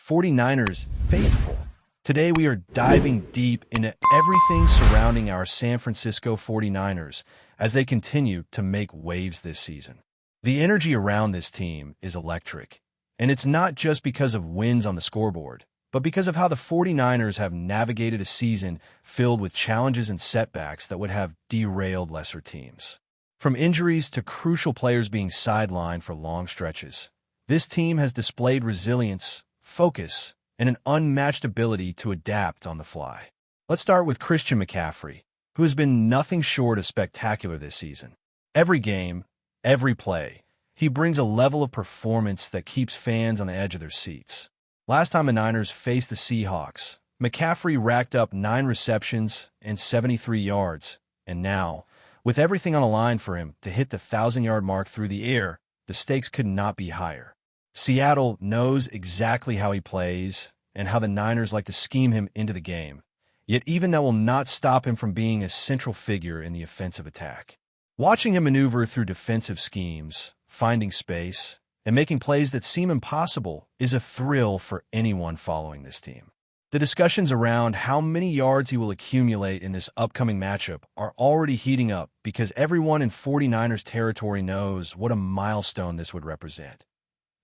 49ers faithful. Today we are diving deep into everything surrounding our San Francisco 49ers as they continue to make waves this season. The energy around this team is electric, and it's not just because of wins on the scoreboard, but because of how the 49ers have navigated a season filled with challenges and setbacks that would have derailed lesser teams. From injuries to crucial players being sidelined for long stretches, this team has displayed resilience, focus, and an unmatched ability to adapt on the fly. Let's start with Christian McCaffrey, who has been nothing short of spectacular this season. Every game, every play, he brings a level of performance that keeps fans on the edge of their seats. Last time the Niners faced the Seahawks, McCaffrey racked up 9 receptions and 73 yards, and now, with everything on the line for him to hit the 1,000-yard mark through the air, the stakes could not be higher. Seattle knows exactly how he plays and how the Niners like to scheme him into the game, yet even that will not stop him from being a central figure in the offensive attack. Watching him maneuver through defensive schemes, finding space, and making plays that seem impossible is a thrill for anyone following this team. The discussions around how many yards he will accumulate in this upcoming matchup are already heating up because everyone in 49ers territory knows what a milestone this would represent.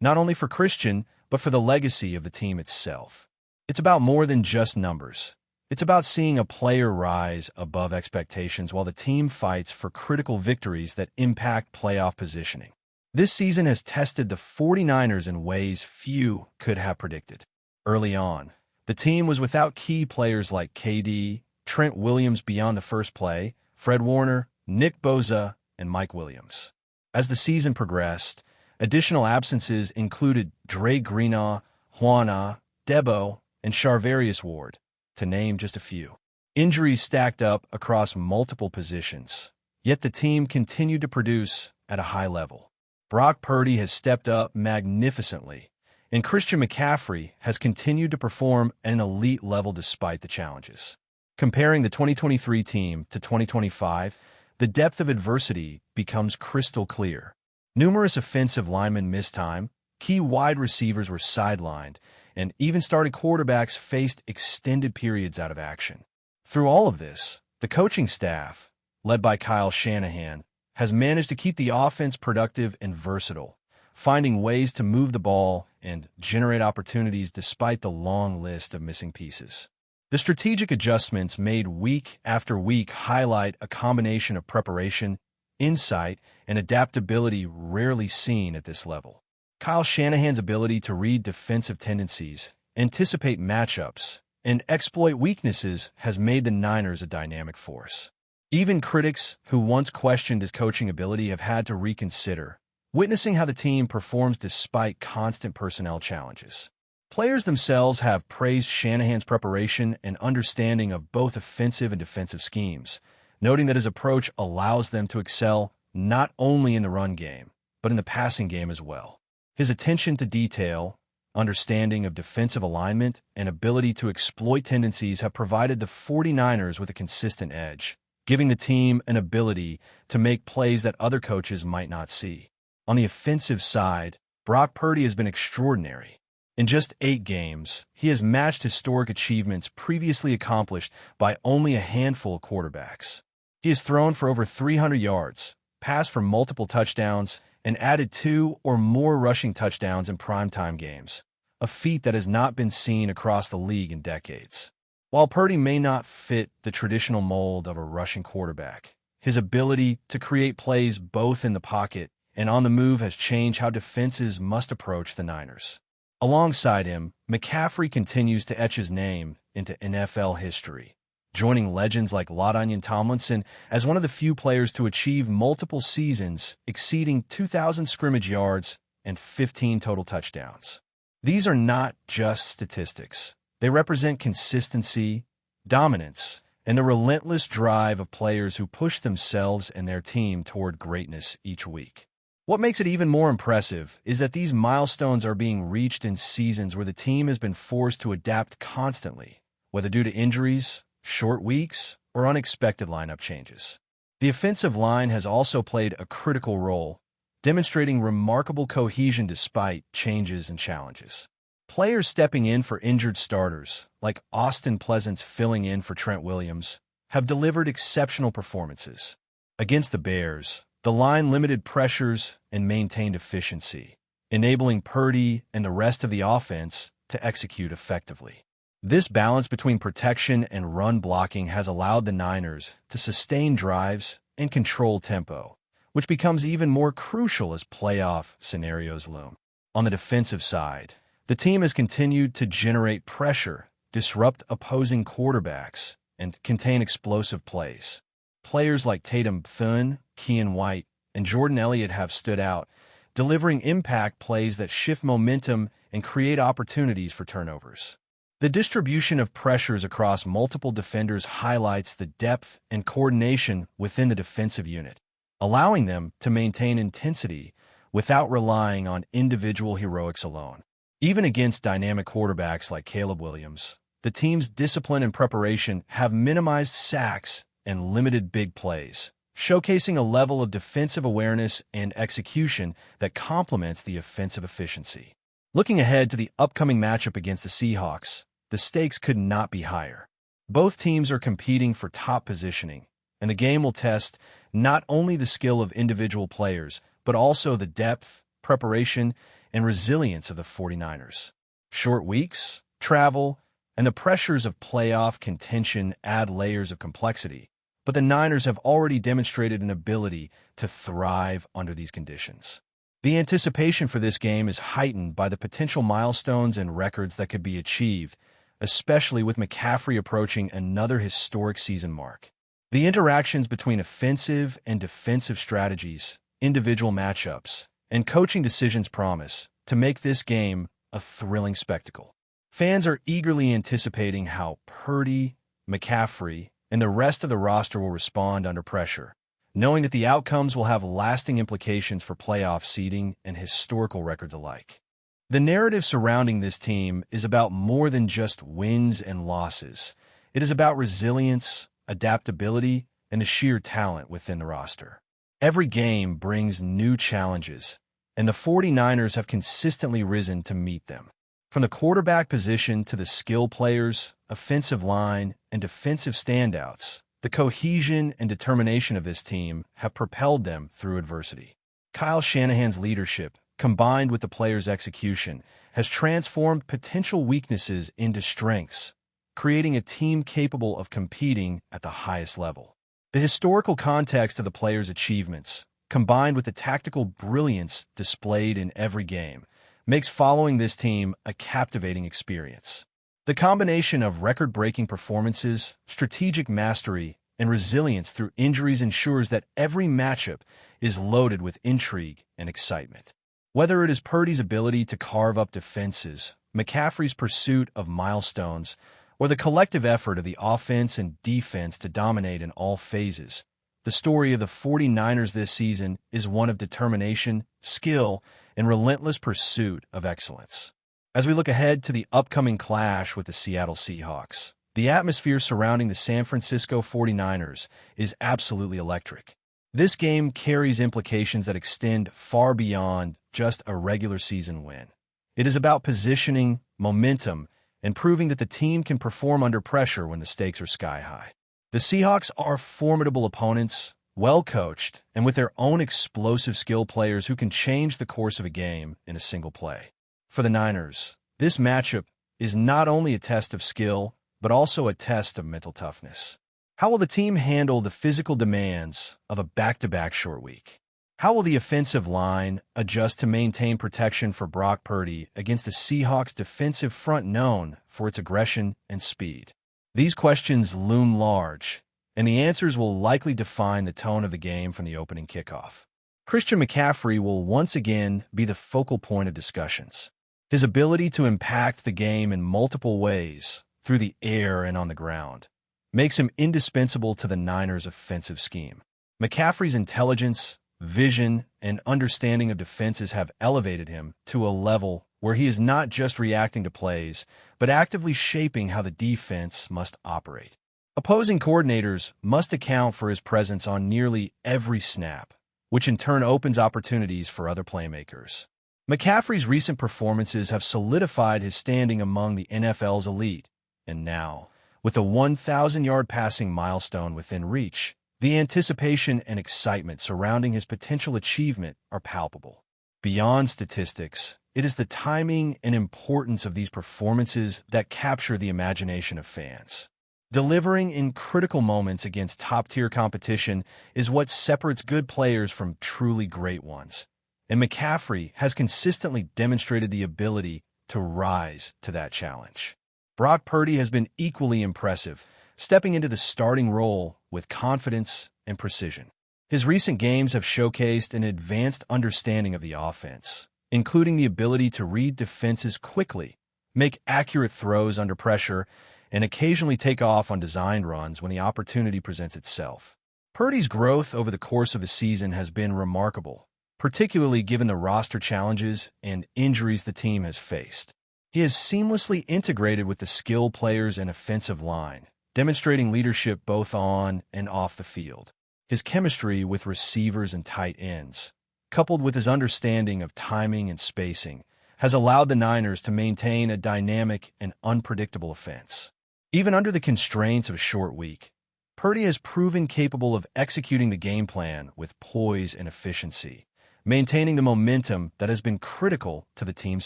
Not only for Christian, but for the legacy of the team itself. It's about more than just numbers. It's about seeing a player rise above expectations while the team fights for critical victories that impact playoff positioning. This season has tested the 49ers in ways few could have predicted. Early on, the team was without key players like KD, Trent Williams beyond the first play, Fred Warner, Nick Bosa, and Mike Williams. As the season progressed, additional absences included Dre Greenlaw, Juana, Debo, and Charvarius Ward, to name just a few. Injuries stacked up across multiple positions, yet the team continued to produce at a high level. Brock Purdy has stepped up magnificently, and Christian McCaffrey has continued to perform at an elite level despite the challenges. Comparing the 2023 team to 2025, the depth of adversity becomes crystal clear. Numerous offensive linemen missed time, key wide receivers were sidelined, and even starting quarterbacks faced extended periods out of action. Through all of this, the coaching staff, led by Kyle Shanahan, has managed to keep the offense productive and versatile, finding ways to move the ball and generate opportunities despite the long list of missing pieces. The strategic adjustments made week after week highlight a combination of preparation, insight, and adaptability rarely seen at this level. Kyle Shanahan's ability to read defensive tendencies, anticipate matchups, and exploit weaknesses has made the Niners a dynamic force. Even critics who once questioned his coaching ability have had to reconsider, witnessing how the team performs despite constant personnel challenges. Players themselves have praised Shanahan's preparation and understanding of both offensive and defensive schemes, noting that his approach allows them to excel not only in the run game, but in the passing game as well. His attention to detail, understanding of defensive alignment, and ability to exploit tendencies have provided the 49ers with a consistent edge, giving the team an ability to make plays that other coaches might not see. On the offensive side, Brock Purdy has been extraordinary. In just 8 games, he has matched historic achievements previously accomplished by only a handful of quarterbacks. He has thrown for over 300 yards, passed for multiple touchdowns, and added 2 or more rushing touchdowns in primetime games, a feat that has not been seen across the league in decades. While Purdy may not fit the traditional mold of a rushing quarterback, his ability to create plays both in the pocket and on the move has changed how defenses must approach the Niners. Alongside him, McCaffrey continues to etch his name into NFL history, joining legends like LaDainian Tomlinson as one of the few players to achieve multiple seasons exceeding 2,000 scrimmage yards and 15 total touchdowns. These are not just statistics. They represent consistency, dominance, and the relentless drive of players who push themselves and their team toward greatness each week. What makes it even more impressive is that these milestones are being reached in seasons where the team has been forced to adapt constantly, whether due to injuries, short weeks, or unexpected lineup changes. The offensive line has also played a critical role, demonstrating remarkable cohesion despite changes and challenges. Players stepping in for injured starters, like Austin Pleasance filling in for Trent Williams, have delivered exceptional performances. Against the Bears, the line limited pressures and maintained efficiency, enabling Purdy and the rest of the offense to execute effectively. This balance between protection and run blocking has allowed the Niners to sustain drives and control tempo, which becomes even more crucial as playoff scenarios loom. On the defensive side, the team has continued to generate pressure, disrupt opposing quarterbacks, and contain explosive plays. Players like Tatum Thun, Keion White, and Jordan Elliott have stood out, delivering impact plays that shift momentum and create opportunities for turnovers. The distribution of pressures across multiple defenders highlights the depth and coordination within the defensive unit, allowing them to maintain intensity without relying on individual heroics alone. Even against dynamic quarterbacks like Caleb Williams, the team's discipline and preparation have minimized sacks and limited big plays, showcasing a level of defensive awareness and execution that complements the offensive efficiency. Looking ahead to the upcoming matchup against the Seahawks, the stakes could not be higher. Both teams are competing for top positioning, and the game will test not only the skill of individual players, but also the depth, preparation, and resilience of the 49ers. Short weeks, travel, and the pressures of playoff contention add layers of complexity, but the Niners have already demonstrated an ability to thrive under these conditions. The anticipation for this game is heightened by the potential milestones and records that could be achieved, especially with McCaffrey approaching another historic season mark. The interactions between offensive and defensive strategies, individual matchups, and coaching decisions promise to make this game a thrilling spectacle. Fans are eagerly anticipating how Purdy, McCaffrey, and the rest of the roster will respond under pressure, knowing that the outcomes will have lasting implications for playoff seeding and historical records alike. The narrative surrounding this team is about more than just wins and losses. It is about resilience, adaptability, and the sheer talent within the roster. Every game brings new challenges, and the 49ers have consistently risen to meet them. From the quarterback position to the skill players, offensive line, and defensive standouts, the cohesion and determination of this team have propelled them through adversity. Kyle Shanahan's leadership, combined with the players' execution, has transformed potential weaknesses into strengths, creating a team capable of competing at the highest level. The historical context of the players' achievements, combined with the tactical brilliance displayed in every game, makes following this team a captivating experience. The combination of record-breaking performances, strategic mastery, and resilience through injuries ensures that every matchup is loaded with intrigue and excitement. Whether it is Purdy's ability to carve up defenses, McCaffrey's pursuit of milestones, or the collective effort of the offense and defense to dominate in all phases, the story of the 49ers this season is one of determination, skill, and relentless pursuit of excellence. As we look ahead to the upcoming clash with the Seattle Seahawks, the atmosphere surrounding the San Francisco 49ers is absolutely electric. This game carries implications that extend far beyond just a regular season win. It is about positioning, momentum, and proving that the team can perform under pressure when the stakes are sky high. The Seahawks are formidable opponents, well-coached, and with their own explosive skill players who can change the course of a game in a single play. For the Niners, this matchup is not only a test of skill, but also a test of mental toughness. How will the team handle the physical demands of a back-to-back short week? How will the offensive line adjust to maintain protection for Brock Purdy against the Seahawks' defensive front known for its aggression and speed? These questions loom large, and the answers will likely define the tone of the game from the opening kickoff. Christian McCaffrey will once again be the focal point of discussions. His ability to impact the game in multiple ways, through the air and on the ground, makes him indispensable to the Niners' offensive scheme. McCaffrey's intelligence, vision, and understanding of defenses have elevated him to a level where he is not just reacting to plays, but actively shaping how the defense must operate. Opposing coordinators must account for his presence on nearly every snap, which in turn opens opportunities for other playmakers. McCaffrey's recent performances have solidified his standing among the NFL's elite, and now, with a 1,000-yard passing milestone within reach, the anticipation and excitement surrounding his potential achievement are palpable. Beyond statistics, it is the timing and importance of these performances that capture the imagination of fans. Delivering in critical moments against top-tier competition is what separates good players from truly great ones, and McCaffrey has consistently demonstrated the ability to rise to that challenge. Brock Purdy has been equally impressive, stepping into the starting role with confidence and precision. His recent games have showcased an advanced understanding of the offense, including the ability to read defenses quickly, make accurate throws under pressure, and occasionally take off on designed runs when the opportunity presents itself. Purdy's growth over the course of the season has been remarkable, particularly given the roster challenges and injuries the team has faced. He has seamlessly integrated with the skilled players and offensive line, demonstrating leadership both on and off the field. His chemistry with receivers and tight ends, coupled with his understanding of timing and spacing, has allowed the Niners to maintain a dynamic and unpredictable offense. Even under the constraints of a short week, Purdy has proven capable of executing the game plan with poise and efficiency, maintaining the momentum that has been critical to the team's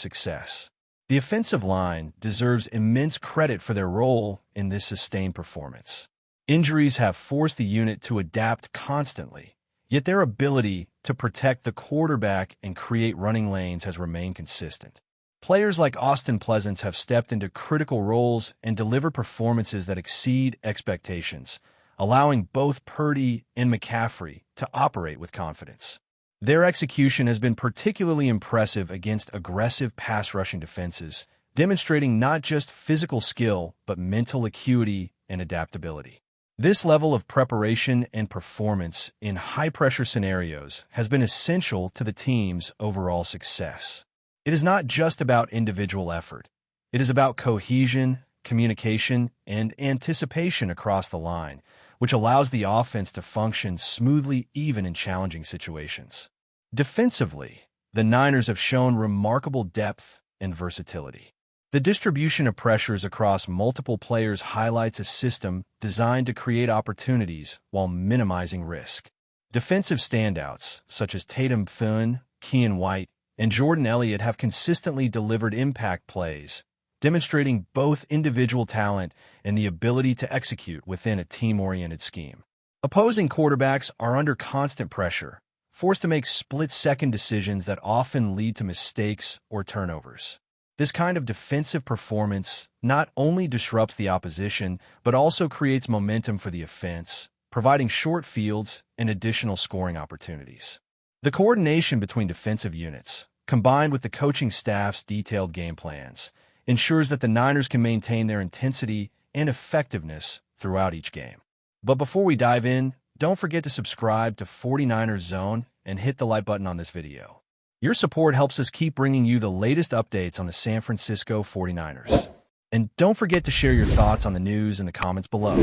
success. The offensive line deserves immense credit for their role in this sustained performance. Injuries have forced the unit to adapt constantly, yet their ability to protect the quarterback and create running lanes has remained consistent. Players like Austin Pleasance have stepped into critical roles and delivered performances that exceed expectations, allowing both Purdy and McCaffrey to operate with confidence. Their execution has been particularly impressive against aggressive pass-rushing defenses, demonstrating not just physical skill but mental acuity and adaptability. This level of preparation and performance in high-pressure scenarios has been essential to the team's overall success. It is not just about individual effort. It is about cohesion, communication, and anticipation across the line, which allows the offense to function smoothly even in challenging situations. Defensively, the Niners have shown remarkable depth and versatility. The distribution of pressures across multiple players highlights a system designed to create opportunities while minimizing risk. Defensive standouts, such as Tatum Thune, Keion White, and Jordan Elliott have consistently delivered impact plays, demonstrating both individual talent and the ability to execute within a team-oriented scheme. Opposing quarterbacks are under constant pressure, forced to make split-second decisions that often lead to mistakes or turnovers. This kind of defensive performance not only disrupts the opposition, but also creates momentum for the offense, providing short fields and additional scoring opportunities. The coordination between defensive units, combined with the coaching staff's detailed game plans, ensures that the Niners can maintain their intensity and effectiveness throughout each game. But before we dive in, don't forget to subscribe to 49ers Zone and hit the like button on this video. Your support helps us keep bringing you the latest updates on the San Francisco 49ers. And don't forget to share your thoughts on the news in the comments below.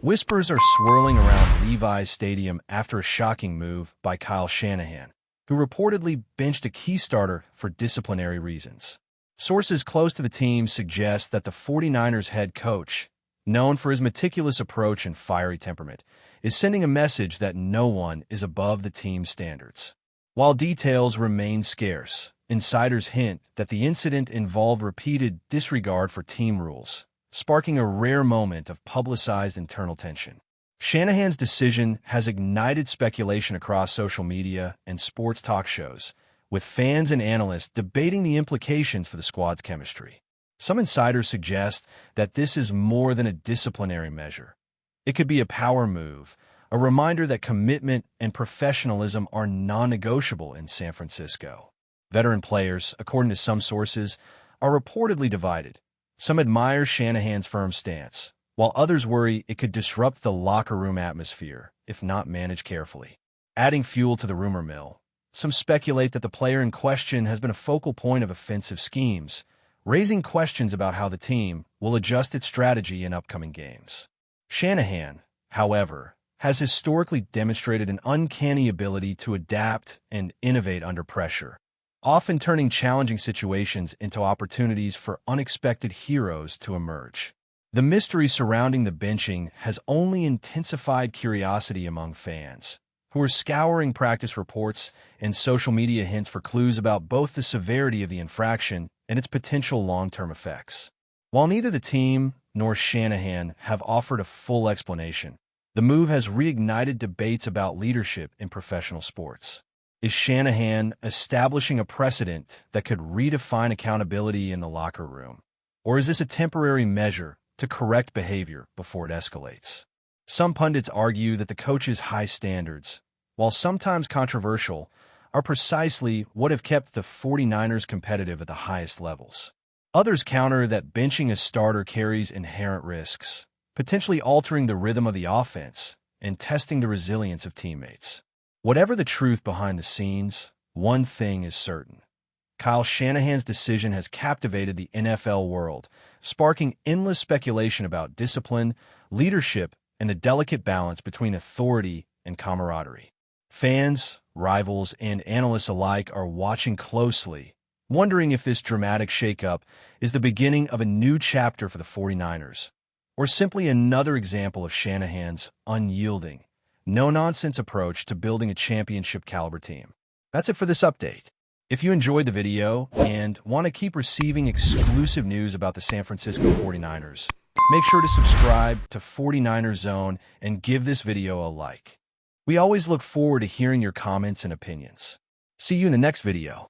Whispers are swirling around Levi's Stadium after a shocking move by Kyle Shanahan, who reportedly benched a key starter for disciplinary reasons. Sources close to the team suggest that the 49ers head coach, known for his meticulous approach and fiery temperament, is sending a message that no one is above the team's standards. While details remain scarce, insiders hint that the incident involved repeated disregard for team rules, sparking a rare moment of publicized internal tension. Shanahan's decision has ignited speculation across social media and sports talk shows, with fans and analysts debating the implications for the squad's chemistry. Some insiders suggest that this is more than a disciplinary measure. It could be a power move, a reminder that commitment and professionalism are non-negotiable in San Francisco. Veteran players, according to some sources, are reportedly divided. Some admire Shanahan's firm stance, while others worry it could disrupt the locker room atmosphere if not managed carefully. Adding fuel to the rumor mill, some speculate that the player in question has been a focal point of offensive schemes, raising questions about how the team will adjust its strategy in upcoming games. Shanahan, however, has historically demonstrated an uncanny ability to adapt and innovate under pressure, often turning challenging situations into opportunities for unexpected heroes to emerge. The mystery surrounding the benching has only intensified curiosity among fans, who are scouring practice reports and social media hints for clues about both the severity of the infraction and its potential long-term effects. While neither the team nor Shanahan have offered a full explanation, the move has reignited debates about leadership in professional sports. Is Shanahan establishing a precedent that could redefine accountability in the locker room? Or is this a temporary measure to correct behavior before it escalates? Some pundits argue that the coach's high standards, while sometimes controversial, are precisely what have kept the 49ers competitive at the highest levels. Others counter that benching a starter carries inherent risks, potentially altering the rhythm of the offense and testing the resilience of teammates. Whatever the truth behind the scenes, one thing is certain. Kyle Shanahan's decision has captivated the NFL world, sparking endless speculation about discipline, leadership, and the delicate balance between authority and camaraderie. Fans, rivals, and analysts alike are watching closely, wondering if this dramatic shakeup is the beginning of a new chapter for the 49ers, or simply another example of Shanahan's unyielding, no-nonsense approach to building a championship-caliber team. That's it for this update. If you enjoyed the video and want to keep receiving exclusive news about the San Francisco 49ers, make sure to subscribe to 49ers Zone and give this video a like. We always look forward to hearing your comments and opinions. See you in the next video.